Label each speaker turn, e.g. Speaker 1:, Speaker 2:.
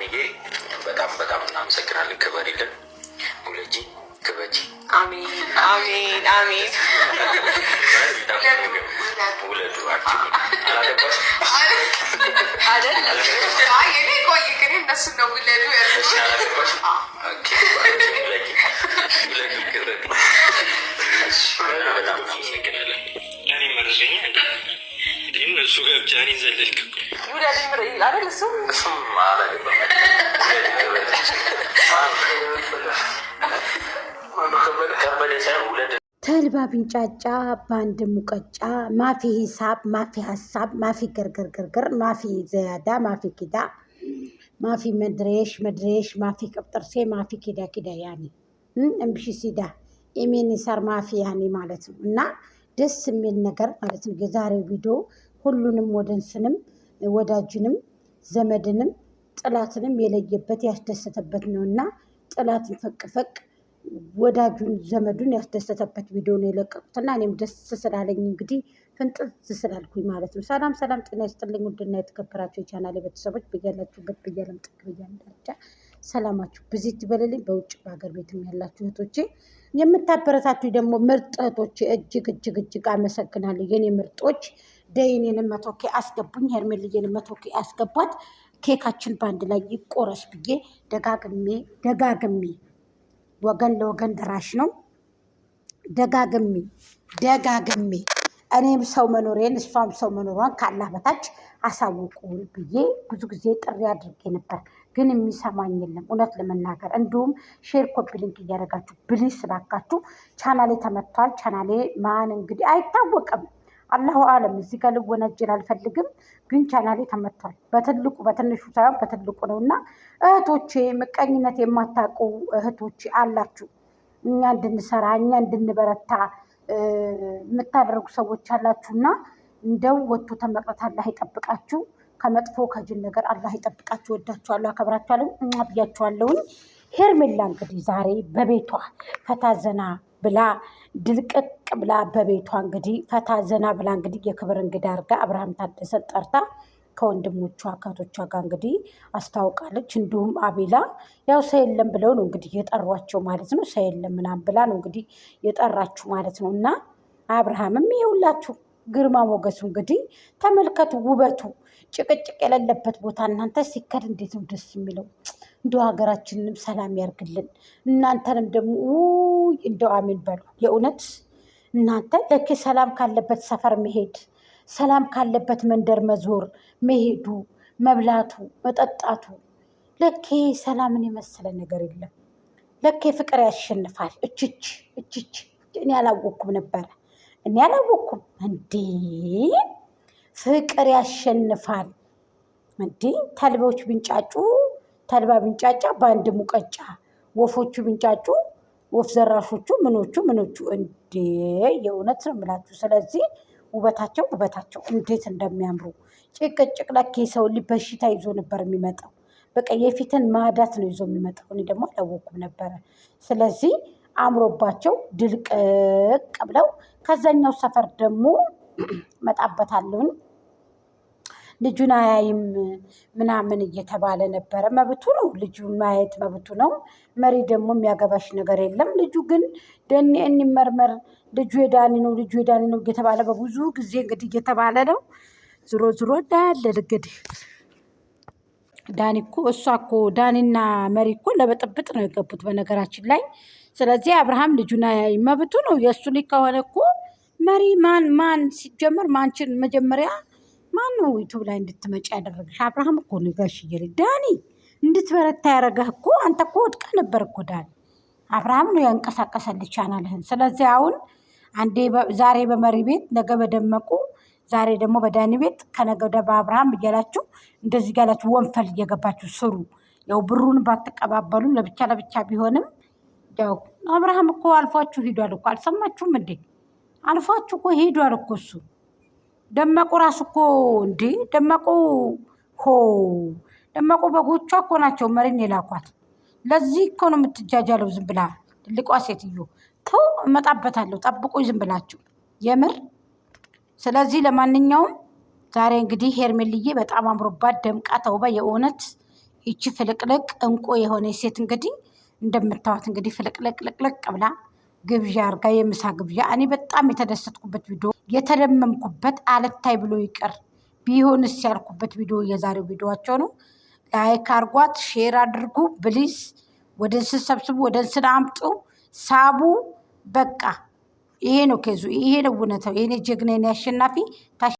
Speaker 1: ዳንዬ በጣም በጣም እናመሰግናለን። ክበሪልን፣ ውለጂ፣ ክበጂ።
Speaker 2: አሜን አሜን አሜን።
Speaker 1: ውለዱ አላገባሽ
Speaker 2: አይደል? እኔ ቆይ ግን እነሱ ነው ውለዱ ያሉት።
Speaker 1: አላገባሽ በጣም እናመሰግናለን። እኔ መርዘኛ እነሱ ጋር ብቻ እኔን ዘለልክ
Speaker 2: ይውላል ምር አይደል?
Speaker 1: እሱም አላገባም።
Speaker 3: ተልባ ቢንጫጫ በአንድ ሙቀጫ ማፊ ሂሳብ ማፊ ሀሳብ ማፊ ገርገርገርገር ማፊ ዘያዳ ማፊ ኪዳ ማፊ መድሬሽ መድሬሽ ማፊ ቅብጥርሴ ማፊ ኪዳ ኪዳ ያኔ እምብሽ ሲዳ ኢሜኒሳር ማፊ ያኔ ማለት ነው። እና ደስ የሚል ነገር ማለት ነው የዛሬው ቪዲዮ። ሁሉንም ወደንስንም ወዳጅንም ዘመድንም ጥላትንም የለየበት ያስደሰተበት ነው። እና ጥላትን ፈቅፈቅ ወዳጁን ዘመዱን ያስደሰተበት ቪዲዮ ነው የለቀቁት። እና እኔም ደስ ስላለኝ እንግዲህ ፍንጥዝ ስላልኩኝ ማለት ነው። ሰላም ሰላም፣ ጤና ይስጥልኝ ውድና የተከበራችሁ የቻናሌ ቤተሰቦች በያላችሁበት በያለም ጥግ በያለም ዳርቻ ሰላማችሁ ብዙ ይበልልኝ። በውጭ በሀገር ቤትም ያላችሁ እህቶቼ የምታበረታችሁ ደግሞ ምርጥ እህቶቼ እጅግ እጅግ እጅግ አመሰግናለሁ። የኔ ምርጦች ደይኔንም 100K አስገቡኝ፣ ሄርሜልዬንም 100K አስገቧት። ኬካችን በአንድ ላይ ይቆረስ ብዬ ደጋግሜ ወገን ለወገን ደራሽ ነው። ደጋግሜ እኔም ሰው መኖሬን እሷም ሰው መኖሯን ካላህ በታች አሳውቁ ብዬ ብዙ ጊዜ ጥሪ አድርጌ ነበር፣ ግን የሚሰማኝ የለም እውነት ለመናገር። እንዲሁም ሼር ኮፒ ሊንክ እያደረጋችሁ ብሊስ ስላካችሁ ቻናሌ ተመቷል። ቻናሌ ማን እንግዲህ አይታወቅም፣ አላሁ አለም። እዚህ ጋር ልወነጀል አልፈልግም፣ ግን ቻናሌ ተመቷል። በትልቁ በትንሹ ሳይሆን በትልቁ ነው። እና እህቶቼ ምቀኝነት የማታውቁ እህቶቼ አላችሁ፣ እኛ እንድንሰራ እኛ እንድንበረታ የምታደርጉ ሰዎች አላችሁና እንደው ወጥቶ ተመቅረት አላህ ይጠብቃችሁ፣ ከመጥፎ ከጅል ነገር አላህ ይጠብቃችሁ። ወዳችኋለሁ፣ አከብራችኋለሁ፣ ብያችኋለሁኝ። ሄርሜላ እንግዲህ ዛሬ በቤቷ ፈታ ዘና ብላ ድልቅቅ ብላ በቤቷ እንግዲህ ፈታ ዘና ብላ እንግዲህ የክብር እንግዳ አድርጋ አብርሃም ታደሰን ጠርታ ከወንድሞቿ ከእህቶቿ ጋር እንግዲህ አስታውቃለች። እንዲሁም አቤላ ያው ሰው የለም ብለው ነው እንግዲህ የጠሯቸው ማለት ነው። ሰው የለም ምናምን ብላ ነው እንግዲህ የጠራችሁ ማለት ነው። እና አብርሃምም ይኸውላችሁ ግርማ ሞገሱ እንግዲህ ተመልከቱ፣ ውበቱ ጭቅጭቅ የሌለበት ቦታ። እናንተ ሲከድ እንዴት ነው ደስ የሚለው! እንደው ሀገራችንንም ሰላም ያርግልን። እናንተንም ደግሞ እንደው አሜን በሉ። የእውነት እናንተ ለክ ሰላም ካለበት ሰፈር መሄድ፣ ሰላም ካለበት መንደር መዞር መሄዱ፣ መብላቱ፣ መጠጣቱ ለኬ ሰላምን የመሰለ ነገር የለም። ለኬ ፍቅር ያሸንፋል። እችች እኔ አላወቅኩም ነበረ። እኔ አላወቅኩም እንዴ! ፍቅር ያሸንፋል እንዴ! ተልባዎች ቢንጫጩ ተልባ ቢንጫጫ በአንድ ሙቀጫ፣ ወፎቹ ቢንጫጩ ወፍ ዘራሾቹ ምኖቹ እንዴ! የእውነት ነው የምላችሁ። ስለዚህ ውበታቸው እንዴት እንደሚያምሩ ጭቅጭቅ ለኬ ሰው በሽታ ይዞ ነበር የሚመጣው። በቃ የፊትን ማዳት ነው ይዞ የሚመጣው። እኔ ደግሞ አላወቅኩም ነበረ። ስለዚህ አምሮባቸው ድልቅቅ ብለው ከዛኛው ሰፈር ደግሞ መጣበታለሁኝ። ልጁን አያይም ምናምን እየተባለ ነበረ። መብቱ ነው፣ ልጁን ማየት መብቱ ነው። መሪ ደግሞ የሚያገባሽ ነገር የለም። ልጁ ግን ደኔ እንመርመር፣ ልጁ የዳኒ ነው እየተባለ በብዙ ጊዜ እንግዲህ እየተባለ ነው። ዝሮ እንዳያለን እንግዲህ ዳኒና መሪ እኮ ለበጥብጥ ነው የገቡት በነገራችን ላይ። ስለዚህ አብርሃም ልጁን አያይም መብቱ ነው። የእሱ ልጅ ከሆነ እኮ መሪ ማን ሲጀመር ማንችን መጀመሪያ ማን ነው ዩቱብ ላይ እንድትመጪ ያደረግሽ? አብርሃም እኮ ነው ጋሽዬ ልጅ ዳኒ እንድትበረታ ያደረገህ እኮ። አንተ እኮ ወድቃ ነበር እኮ ዳኒ። አብርሃም ነው ያንቀሳቀሰልሽ ቻናልህን። ስለዚህ አሁን አንዴ ዛሬ በመሪ ቤት ነገ በደመቁ ዛሬ ደግሞ በዳኒ ቤት ከነገ ወደ በአብርሃም እያላችሁ እንደዚህ ጋላችሁ ወንፈል እየገባችሁ ስሩ። ያው ብሩን ባትቀባበሉ ለብቻ ቢሆንም ያው አብርሃም እኮ አልፏችሁ ሂዷል እኮ። አልሰማችሁም እንዴ? አልፏችሁ እኮ ሂዷል እኮ እሱ። ደመቁ ራሱ እኮ እንዴ ደመቁ በጎቿ እኮ ናቸው መሪን የላኳት። ለዚህ እኮ ነው የምትጃጃለው ዝም ብላ ትልቋ ሴትዮ። ተው እመጣበታለሁ፣ ጠብቁኝ ዝም ብላችሁ የምር። ስለዚህ ለማንኛውም ዛሬ እንግዲህ ሄርሜልዬ በጣም አምሮባት ደምቃ ተውባ የእውነት ይቺ ፍልቅልቅ እንቁ የሆነ ሴት እንግዲህ እንደምታዋት እንግዲህ ፍልቅልቅልቅልቅ ብላ ግብዣ አርጋ የምሳ ግብዣ። እኔ በጣም የተደሰትኩበት ቪዲዮ የተደመምኩበት አልታይ ብሎ ይቅር ቢሆንስ ያልኩበት ቪዲዮ የዛሬው ቪዲዮቸው ነው። ላይክ አርጓት፣ ሼር አድርጉ ብሊስ። ወደ እንስን ሰብስቡ፣ ወደ እንስን አምጡ፣ ሳቡ። በቃ ይሄ ነው ኬዙ፣ ይሄ ነው እውነታው። የኔ ጀግና፣ የኔ አሸናፊ